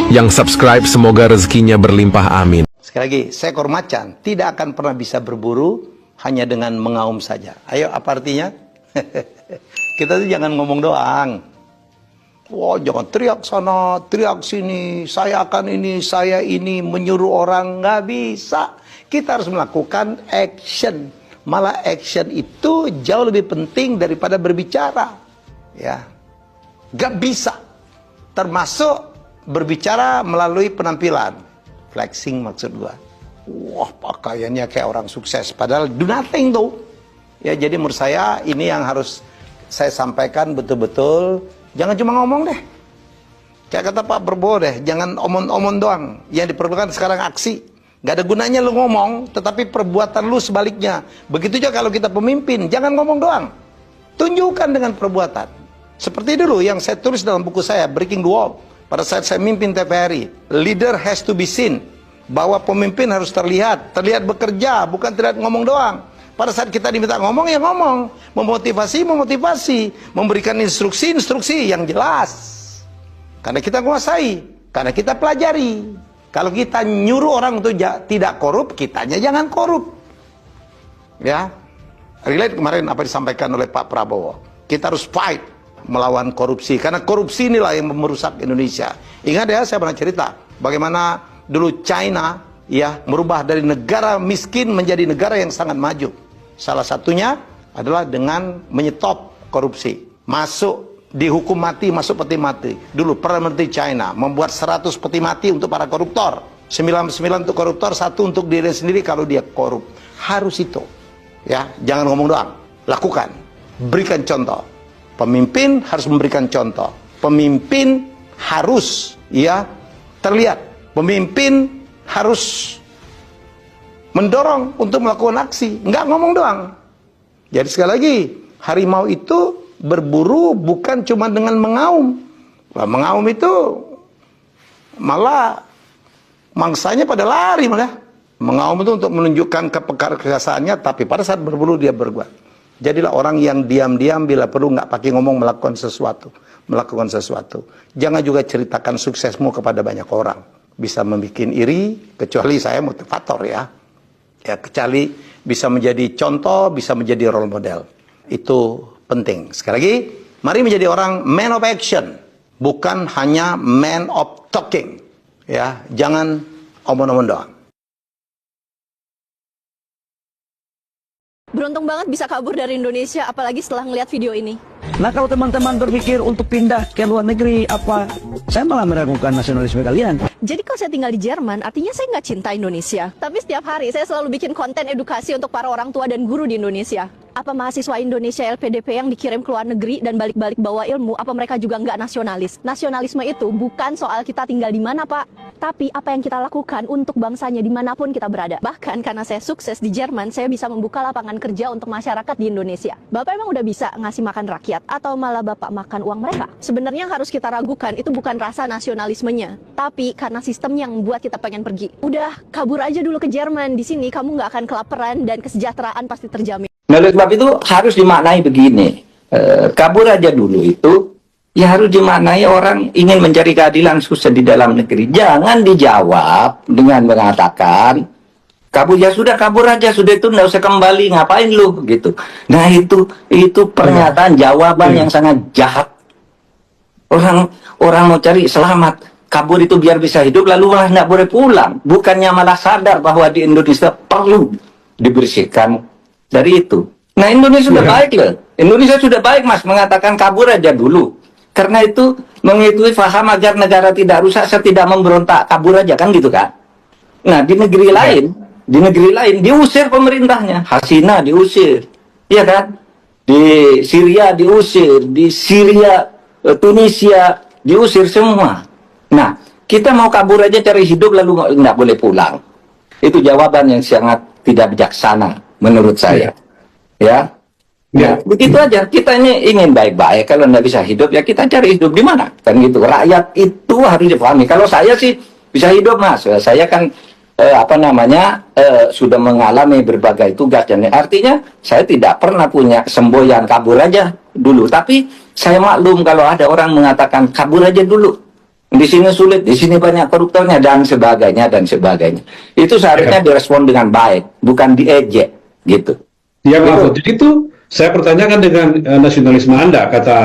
Yang subscribe semoga rezekinya berlimpah amin. Sekali lagi, seekor macan tidak akan pernah bisa berburu hanya dengan mengaum saja. Ayo, apa artinya? Kita tuh jangan ngomong doang. Wah, jangan teriak sana, teriak sini, saya akan ini, saya ini, menyuruh orang, nggak bisa. Kita harus melakukan action. Malah action itu jauh lebih penting daripada berbicara. Ya, nggak bisa. Termasuk berbicara melalui penampilan. Flexing maksud gua. Wah, pakaiannya kayak orang sukses. Padahal do nothing tuh. Ya, jadi menurut saya ini yang harus saya sampaikan betul-betul. Jangan cuma ngomong deh. Kayak kata Pak Prabowo deh, jangan omong-omong doang. Yang diperlukan sekarang aksi. Gak ada gunanya lu ngomong, tetapi perbuatan lu sebaliknya. Begitu juga kalau kita pemimpin, jangan ngomong doang. Tunjukkan dengan perbuatan. Seperti dulu yang saya tulis dalam buku saya, Breaking the Wall. Pada saat saya mimpin TVRI, leader has to be seen. Bahwa pemimpin harus terlihat bekerja, bukan terlihat ngomong doang. Pada saat kita diminta ngomong, ya ngomong. Memotivasi, memberikan instruksi yang jelas. Karena kita menguasai, karena kita pelajari. Kalau kita nyuruh orang untuk tidak korup, kitanya jangan korup. Ya, relate kemarin apa disampaikan oleh Pak Prabowo. Kita harus fight melawan korupsi, karena korupsi inilah yang merusak Indonesia. Ingat ya, saya pernah cerita bagaimana dulu China ya merubah dari negara miskin menjadi negara yang sangat maju. Salah satunya adalah dengan menyetop korupsi. Masuk dihukum mati, masuk peti mati. Dulu Perdana Menteri China membuat 100 peti mati untuk para koruptor. 99 untuk koruptor, 1 untuk diri sendiri kalau dia korup. Harus itu. Ya, jangan ngomong doang. Lakukan. Berikan contoh. Pemimpin harus memberikan contoh. Pemimpin harus ya terlihat. Pemimpin harus mendorong untuk melakukan aksi. Enggak ngomong doang. Jadi sekali lagi, harimau itu berburu bukan cuma dengan mengaum. Nah, mengaum itu malah mangsanya pada lari malah. Mengaum itu untuk menunjukkan kepekasaannya, tapi pada saat berburu dia berbuat. Jadilah orang yang diam-diam bila perlu nggak pakai ngomong melakukan sesuatu. Jangan juga ceritakan suksesmu kepada banyak orang. Bisa membuat iri, kecuali saya motivator ya. Ya, kecuali bisa menjadi contoh, bisa menjadi role model. Itu penting. Sekali lagi, mari menjadi orang man of action, bukan hanya man of talking. Ya, jangan omong-omong doang. Beruntung banget bisa kabur dari Indonesia, apalagi setelah ngeliat video ini. Nah, kalau teman-teman berpikir untuk pindah ke luar negeri, saya malah meragukan nasionalisme kalian. Jadi kalau saya tinggal di Jerman, artinya saya nggak cinta Indonesia. Tapi setiap hari saya selalu bikin konten edukasi untuk para orang tua dan guru di Indonesia. Apa mahasiswa Indonesia LPDP yang dikirim ke luar negeri dan balik-balik bawa ilmu, apa mereka juga nggak nasionalis? Nasionalisme itu bukan soal kita tinggal di mana, Pak. Tapi apa yang kita lakukan untuk bangsanya dimanapun kita berada. Bahkan karena saya sukses di Jerman, saya bisa membuka lapangan kerja untuk masyarakat di Indonesia. Bapak emang udah bisa ngasih makan rakyat, atau malah Bapak makan uang mereka? Sebenarnya yang harus kita ragukan itu bukan rasa nasionalismenya, tapi karena sistem yang membuat kita pengen pergi. Udah, kabur aja dulu ke Jerman. Di sini kamu nggak akan kelaparan dan kesejahteraan pasti terjamin. Nah, oleh sebab itu harus dimaknai begini. Kabur aja dulu itu, ya harus dimaknai orang ingin mencari keadilan susah di dalam negeri. Jangan dijawab dengan mengatakan, kabur ya sudah, kabur aja, sudah itu nggak usah kembali, ngapain lu gitu. Nah itu pernyataan jawaban yang sangat jahat. Orang mau cari selamat, kabur itu biar bisa hidup, lalu malah nggak boleh pulang. Bukannya malah sadar bahwa di Indonesia perlu dibersihkan dari itu. Nah, Indonesia sudah baik loh. Indonesia sudah baik, Mas, mengatakan kabur aja dulu. Karena itu mengikuti paham agar negara tidak rusak, saya tidak memberontak, kabur aja kan gitu kan. Nah, di negeri lain diusir pemerintahnya. Hasina diusir. Iya kan? Di Syria diusir, di Syria, Tunisia diusir semua. Nah, kita mau kabur aja cari hidup lalu nggak boleh pulang. Itu jawaban yang sangat tidak bijaksana menurut saya. Ya. Ya, begitu aja. Kita ini ingin baik-baik. Kalau nggak bisa hidup, ya kita cari hidup di mana? Kan gitu. Rakyat itu harus dipahami. Kalau saya sih bisa hidup, Mas. Saya kan sudah mengalami berbagai tugas. Dan artinya saya tidak pernah punya semboyan kabur aja dulu. Tapi saya maklum kalau ada orang mengatakan kabur aja dulu. Di sini sulit, di sini banyak koruptornya dan sebagainya dan sebagainya. Itu seharusnya direspon dengan baik, bukan diejek gitu. Ya Mahfud, jadi itu saya pertanyakan dengan nasionalisme Anda, kata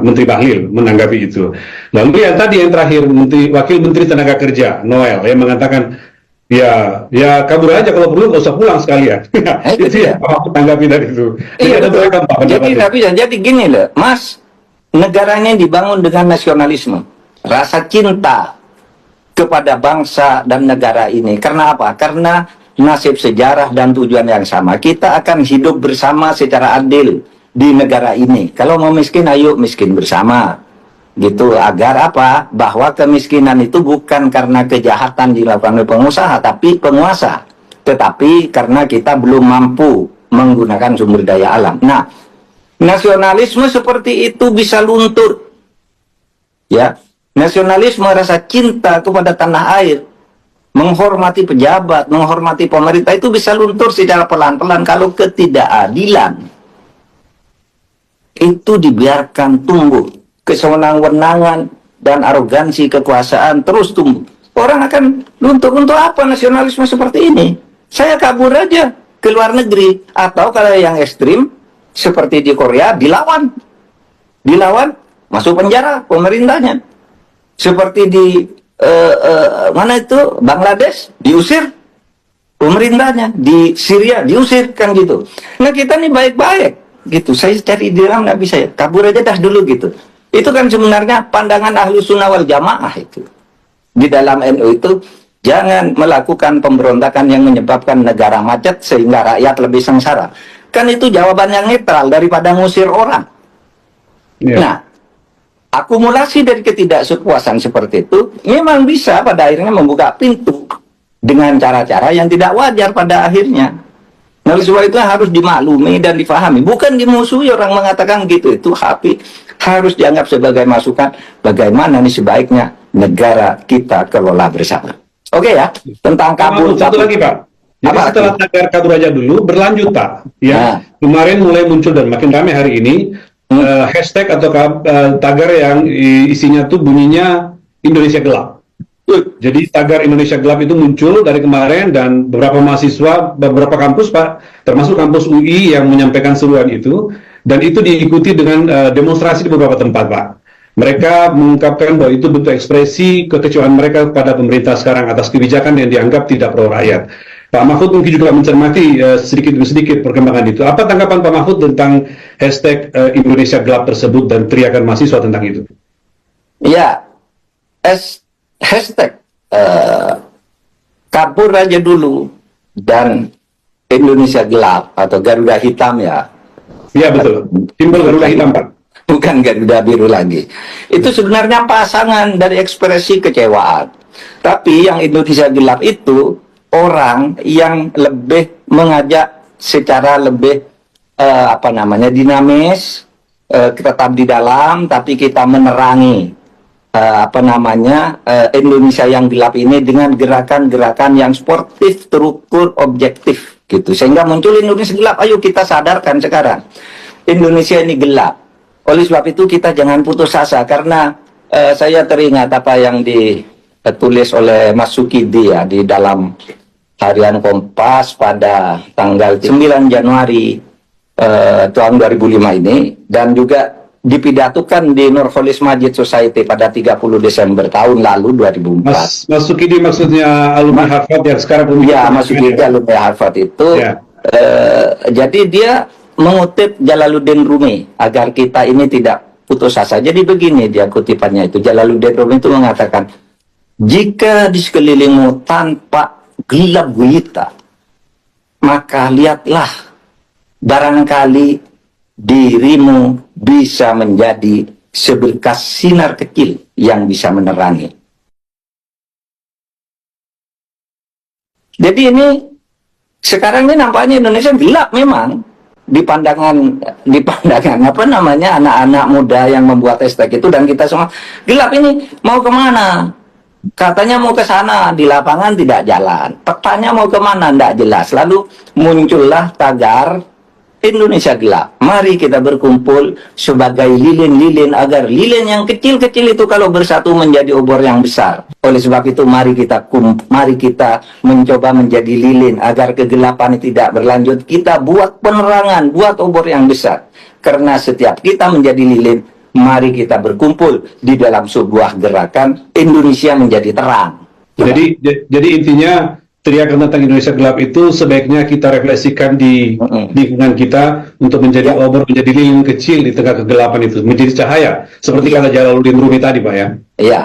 Menteri Bahlil menanggapi itu. Lalu yang tadi yang terakhir, Wakil Menteri Tenaga Kerja Noel yang mengatakan ya kabur aja kalau perlu nggak usah pulang sekalian. Itu ya Mahfud tanggapi dari itu. Iya, ada beragam Pak pendapatnya. jadi gini loh, Mas, negaranya dibangun dengan nasionalisme, rasa cinta kepada bangsa dan negara ini. Karena apa? Karena nasib, sejarah, dan tujuan yang sama. Kita akan hidup bersama secara adil di negara ini. Kalau mau miskin, ayo miskin bersama. Gitu, agar apa? Bahwa kemiskinan itu bukan karena kejahatan dilakukan oleh pengusaha, tapi penguasa. Tetapi karena kita belum mampu menggunakan sumber daya alam. Nah, nasionalisme seperti itu bisa luntur. Ya, nasionalisme, rasa cinta kepada tanah air, menghormati pejabat, menghormati pemerintah itu bisa luntur secara pelan-pelan kalau ketidakadilan itu dibiarkan tumbuh. Kesewenang-wenangan dan arogansi kekuasaan terus tumbuh. Orang akan luntur. Untuk apa nasionalisme seperti ini? Saya kabur aja ke luar negeri. Atau kalau yang ekstrim seperti di Korea, dilawan, masuk penjara pemerintahnya. Seperti di mana itu Bangladesh, diusir pemerintahnya. Di Syria diusir, kan gitu. Nah, kita nih baik-baik gitu. Saya cari dirham nggak bisa, ya kabur aja dah dulu gitu. Itu kan sebenarnya pandangan ahlu sunnah wal jamaah itu. Di dalam NU itu jangan melakukan pemberontakan yang menyebabkan negara macet sehingga rakyat lebih sengsara. Kan itu jawaban yang netral daripada ngusir orang. Nah, akumulasi dari ketidakpuasan seperti itu memang bisa pada akhirnya membuka pintu dengan cara-cara yang tidak wajar pada akhirnya. Nah, oleh sebab itu harus dimaklumi dan difahami, bukan dimusuhi. Orang mengatakan gitu itu harus dianggap sebagai masukan bagaimana nih sebaiknya negara kita kelola bersama. Oke ya, tentang kabur. Satu lagi Pak. Jadi setelah tagar kabur aja dulu, berlanjut Pak. Ya, kemarin mulai muncul dan makin ramai hari ini hashtag atau tagar yang isinya tuh bunyinya Indonesia Gelap. Jadi tagar Indonesia Gelap itu muncul dari kemarin dan beberapa mahasiswa, beberapa kampus Pak, termasuk kampus UI yang menyampaikan seruan itu, dan itu diikuti dengan demonstrasi di beberapa tempat Pak. Mereka mengungkapkan bahwa itu bentuk ekspresi kekecewaan mereka kepada pemerintah sekarang atas kebijakan yang dianggap tidak pro rakyat. Pak Mahfud mungkin juga mencermati sedikit demi sedikit perkembangan itu. Apa tanggapan Pak Mahfud tentang hashtag Indonesia Gelap tersebut dan teriakan mahasiswa tentang itu? Ya, hashtag kabur aja dulu dan Indonesia Gelap atau Garuda Hitam ya. Iya betul, simbol Garuda Hitam Pak. Bukan Garuda Biru lagi. Itu sebenarnya pasangan dari ekspresi kecewaan. Tapi yang Indonesia Gelap itu orang yang lebih mengajak secara lebih dinamis, tetap di dalam, tapi kita menerangi Indonesia yang gelap ini dengan gerakan-gerakan yang sportif, terukur, objektif gitu. Sehingga muncul Indonesia Gelap. Ayo kita sadarkan sekarang Indonesia ini gelap. Oleh sebab itu kita jangan putus asa, karena saya teringat apa yang ditulis oleh Mas Sukidi ya di dalam Harian Kompas pada tanggal 9 Januari tahun 2005 ini, dan juga dipidatukan di Nurholis Majid Society pada 30 Desember tahun lalu 2004. Mas Sukidi maksudnya alumni Harvard yang sekarang ya, Mas Sukidi alumni Harvard itu ya. Jadi dia mengutip Jalaluddin Rumi agar kita ini tidak putus asa. Jadi begini dia kutipannya itu, Jalaluddin Rumi itu mengatakan, jika di sekelilingmu tanpa gelap gulita, maka lihatlah, barangkali dirimu bisa menjadi seberkas sinar kecil yang bisa menerangi. Jadi ini sekarang ini nampaknya Indonesia gelap memang di pandangan anak-anak muda yang membuat hashtag itu, dan kita semua gelap ini mau kemana? Katanya mau ke sana, di lapangan tidak jalan. Petanya mau kemana? Tidak jelas. Lalu muncullah tagar Indonesia gelap. Mari kita berkumpul sebagai lilin-lilin agar lilin yang kecil-kecil itu kalau bersatu menjadi obor yang besar. Oleh sebab itu mari kita mencoba menjadi lilin agar kegelapan tidak berlanjut. Kita buat penerangan, buat obor yang besar. Karena setiap kita menjadi lilin, mari kita berkumpul di dalam sebuah gerakan Indonesia menjadi terang. Jadi intinya teriakan tentang Indonesia gelap itu sebaiknya kita refleksikan di lingkungan kita untuk menjadi obor, menjadi lilin kecil di tengah kegelapan itu, menjadi cahaya seperti kata Jalaluddin Rumi tadi, Pak ya. Iya.